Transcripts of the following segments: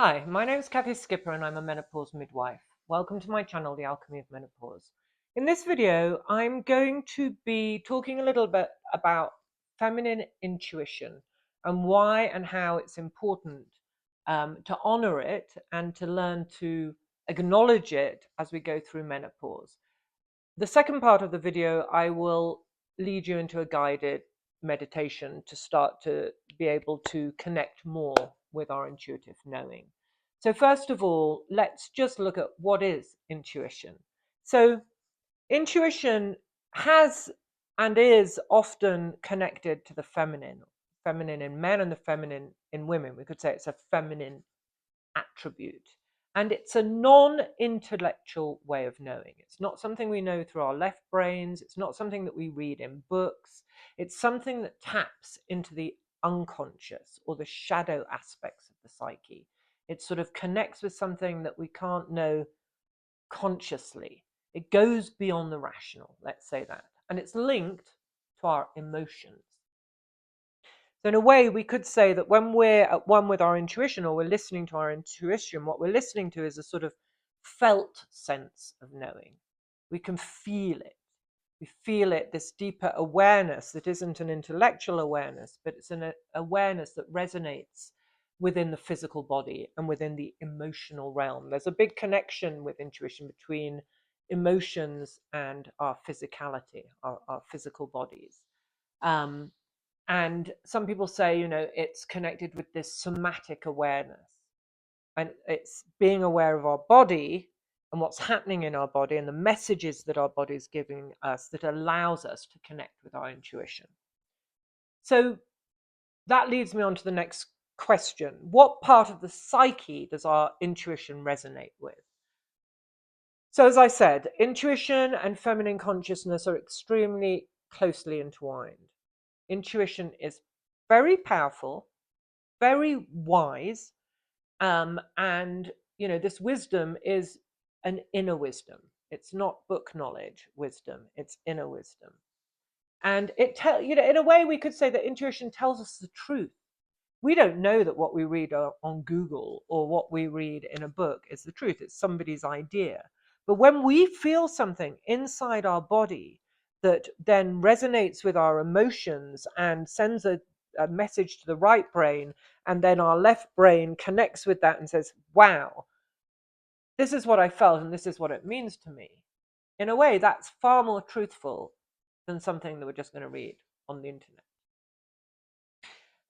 Hi, my name is Kathy Skipper and I'm a menopause midwife. Welcome to my channel, The Alchemy of Menopause. In this video, I'm going to be talking a little bit about feminine intuition and why and how it's important to honor it and to learn to acknowledge it as we go through menopause. The second part of the video, I will lead you into a guided meditation to start to be able to connect more with our intuitive knowing. So first of all, let's just look at what is intuition. So intuition has and is often connected to the feminine in men and the feminine in women. We could say it's a feminine attribute. And it's a non-intellectual way of knowing. It's not something we know through our left brains. It's not something that we read in books. It's something that taps into the unconscious or the shadow aspects of the psyche. It sort of connects with something that we can't know consciously. It goes beyond the rational, let's say that. And it's linked to our emotions. So in a way, we could say that when we're at one with our intuition or we're listening to our intuition, what we're listening to is a sort of felt sense of knowing. We can feel it. We feel it, this deeper awareness that isn't an intellectual awareness, but it's an awareness that resonates within the physical body and within the emotional realm. There's a big connection with intuition between emotions and our physicality, our physical bodies. Um, and some people say, it's connected with this somatic awareness. And it's being aware of our body and what's happening in our body and the messages that our body is giving us that allows us to connect with our intuition. So that leads me on to the next question. What part of the psyche does our intuition resonate with? So as I said, intuition and feminine consciousness are extremely closely entwined. Intuition is very powerful, very wise, and this wisdom is an inner wisdom. It's not book knowledge wisdom, it's inner wisdom. And in a way we could say that intuition tells us the truth. We don't know that what we read on Google or what we read in a book is the truth. It's somebody's idea. But when we feel something inside our body that then resonates with our emotions and sends a message to the right brain, and then our left brain connects with that and says, wow, this is what I felt and this is what it means to me. In a way, that's far more truthful than something that we're just going to read on the internet.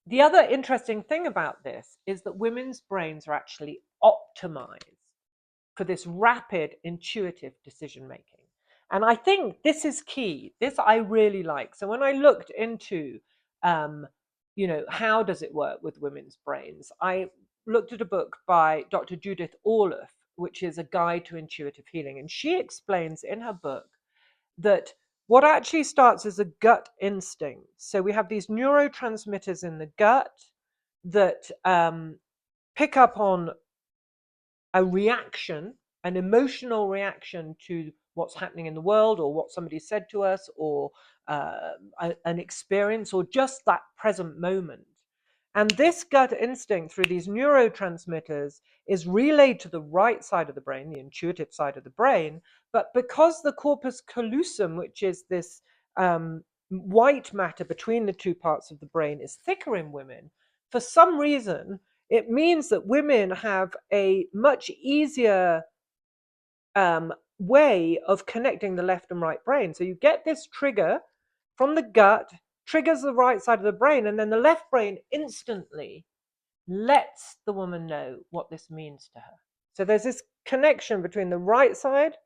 The other interesting thing about this is that women's brains are actually optimized for this rapid, intuitive decision making. And I think this is key. This I really like. So when I looked into, how does it work with women's brains, I looked at a book by Dr. Judith Orloff, which is a guide to intuitive healing. And she explains in her book that what actually starts as a gut instinct. So we have these neurotransmitters in the gut that pick up on a reaction, an emotional reaction to what's happening in the world or what somebody said to us or an experience or just that present moment. And this gut instinct through these neurotransmitters is relayed to the right side of the brain, the intuitive side of the brain. But because the corpus callosum, which is this white matter between the two parts of the brain, is thicker in women, for some reason, it means that women have a much easier way of connecting the left and right brain. So you get this trigger from the gut, triggers the right side of the brain, and then the left brain instantly lets the woman know what this means to her. So there's this connection between the right side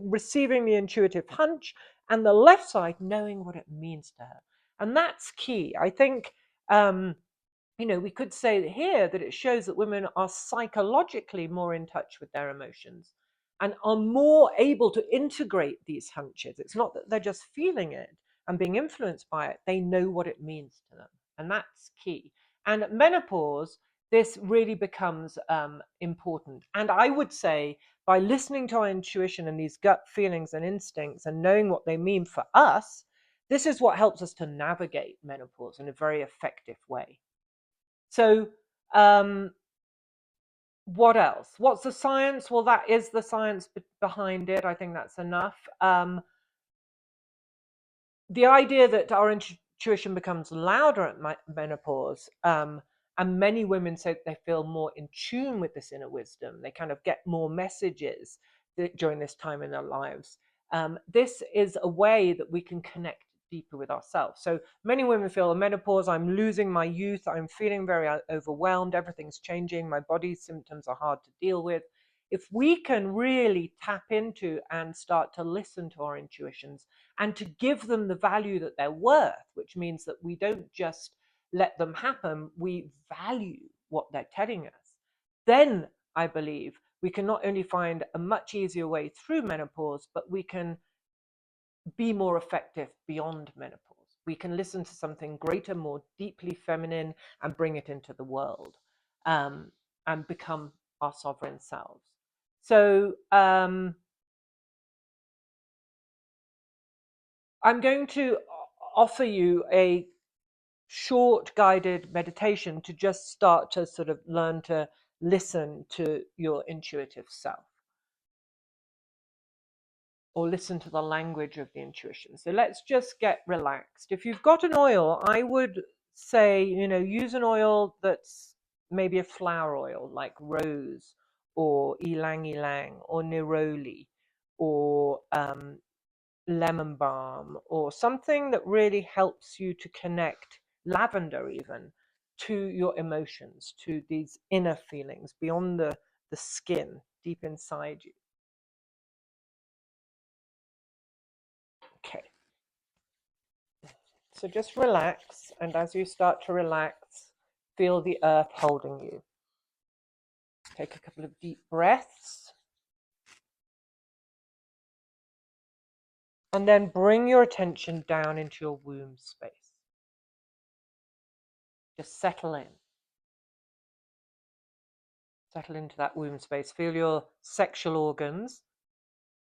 receiving the intuitive hunch and the left side knowing what it means to her. And that's key. I think we could say here that it shows that women are psychologically more in touch with their emotions and are more able to integrate these hunches. It's not that they're just feeling it and being influenced by it, they know what it means to them. And that's key. And at menopause, this really becomes important. And I would say by listening to our intuition and these gut feelings and instincts and knowing what they mean for us, this is what helps us to navigate menopause in a very effective way. So What else? What's the science? Well, that is the science behind it. I think that's enough. The idea that our intuition becomes louder at menopause, and many women say they feel more in tune with this inner wisdom. They kind of get more messages during this time in their lives. This is a way that we can connect deeper with ourselves. So many women feel in menopause, I'm losing my youth, I'm feeling very overwhelmed, everything's changing, my body's symptoms are hard to deal with. If we can really tap into and start to listen to our intuitions and to give them the value that they're worth, which means that we don't just let them happen, we value what they're telling us, then I believe we can not only find a much easier way through menopause, but we can be more effective beyond menopause. We can listen to something greater, more deeply feminine, and bring it into the world, um, and become our sovereign selves. So I'm going to offer you a short guided meditation to just start to sort of learn to listen to your intuitive self, or listen to the language of the intuition. So let's just get relaxed. If you've got an oil, I would say, use an oil that's maybe a flower oil like rose or ylang ylang or neroli or lemon balm, or something that really helps you to connect, lavender even, to your emotions, to these inner feelings beyond the skin, deep inside you. Okay, so just relax, and as you start to relax, feel the earth holding you. Take a couple of deep breaths, and then bring your attention down into your womb space. Just settle in. Settle into that womb space. Feel your sexual organs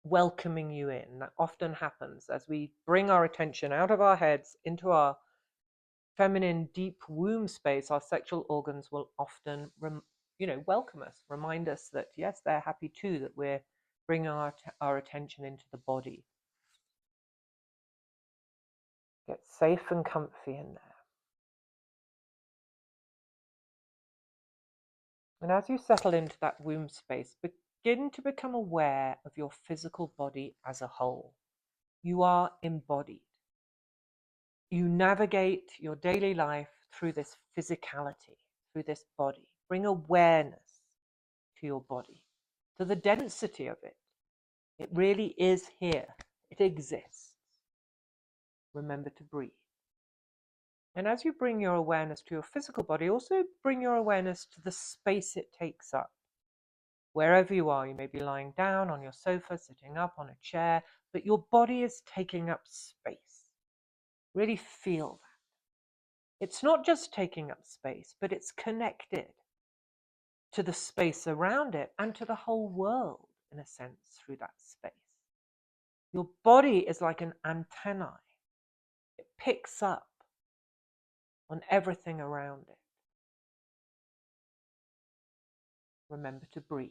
welcoming you in. That often happens as we bring our attention out of our heads into our feminine deep womb space. Our sexual organs will often welcome us, remind us that yes, they're happy too, that we're bringing our attention into the body. Get safe and comfy in there. And as you settle into that womb space, begin to become aware of your physical body as a whole. You are embodied. You navigate your daily life through this physicality, through this body. Bring awareness to your body, to the density of it. It really is here. It exists. Remember to breathe. And as you bring your awareness to your physical body, also bring your awareness to the space it takes up. Wherever you are, you may be lying down on your sofa, sitting up on a chair, but your body is taking up space. Really feel that. It's not just taking up space, but it's connected to the space around it and to the whole world, in a sense, through that space. Your body is like an antennae. It picks up on everything around it. Remember to breathe.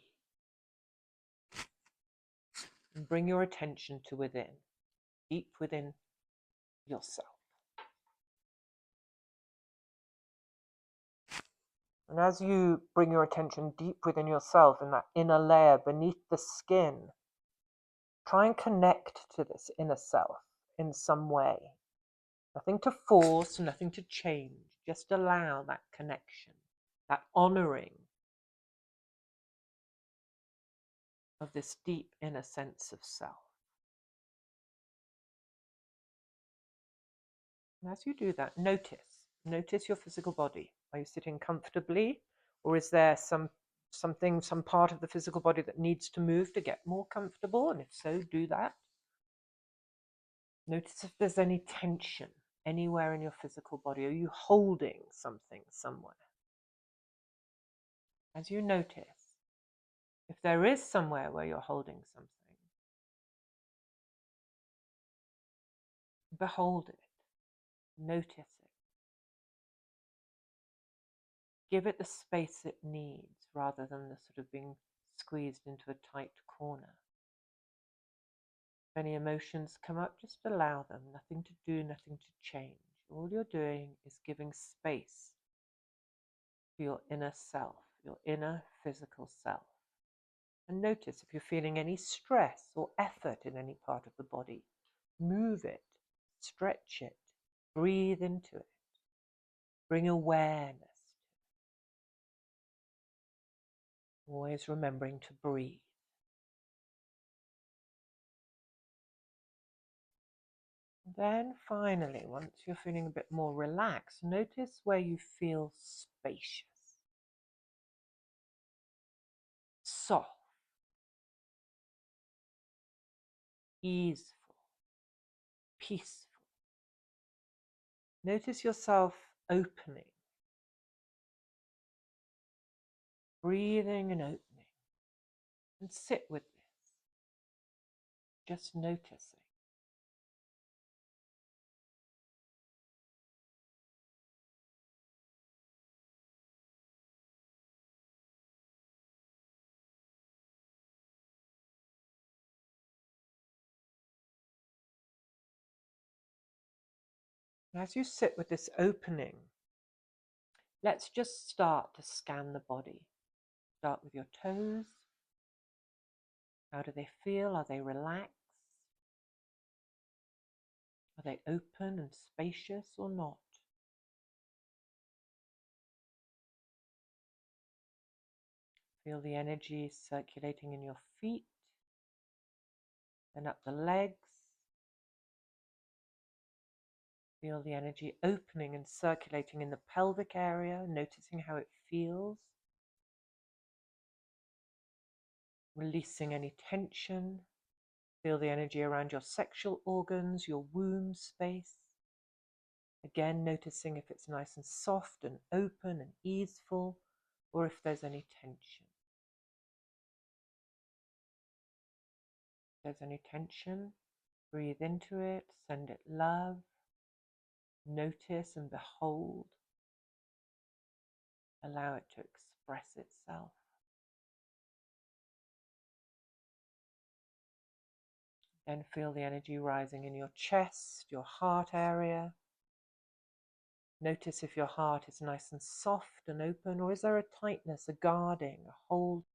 And bring your attention to within, deep within yourself. And as you bring your attention deep within yourself, in that inner layer beneath the skin, try and connect to this inner self in some way. Nothing to force, nothing to change. Just allow that connection, that honoring of this deep inner sense of self. And as you do that, notice your physical body. Are you sitting comfortably, or is there some part of the physical body that needs to move to get more comfortable? And if so, do that. Notice if there's any tension anywhere in your physical body. Are you holding something somewhere? As you notice, if there is somewhere where you're holding something, behold it, notice it. Give it the space it needs rather than the sort of being squeezed into a tight corner. If any emotions come up, just allow them. Nothing to do, nothing to change. All you're doing is giving space for your inner self, your inner physical self. And notice if you're feeling any stress or effort in any part of the body, move it, stretch it, breathe into it, bring awareness. Always remembering to breathe. Then finally, once you're feeling a bit more relaxed, notice where you feel spacious, soft, easeful, peaceful. Notice yourself opening, breathing and opening, and sit with this, just noticing. As you sit with this opening, let's just start to scan the body. Start with your toes. How do they feel? Are they relaxed? Are they open and spacious or not? Feel the energy circulating in your feet, then up the legs. Feel the energy opening and circulating in the pelvic area, noticing how it feels. Releasing any tension. Feel the energy around your sexual organs, your womb space. Again, noticing if it's nice and soft and open and easeful, or if there's any tension. If there's any tension, breathe into it, send it love. Notice and behold. Allow it to express itself. Then feel the energy rising in your chest, your heart area. Notice if your heart is nice and soft and open, or is there a tightness, a guarding, a hold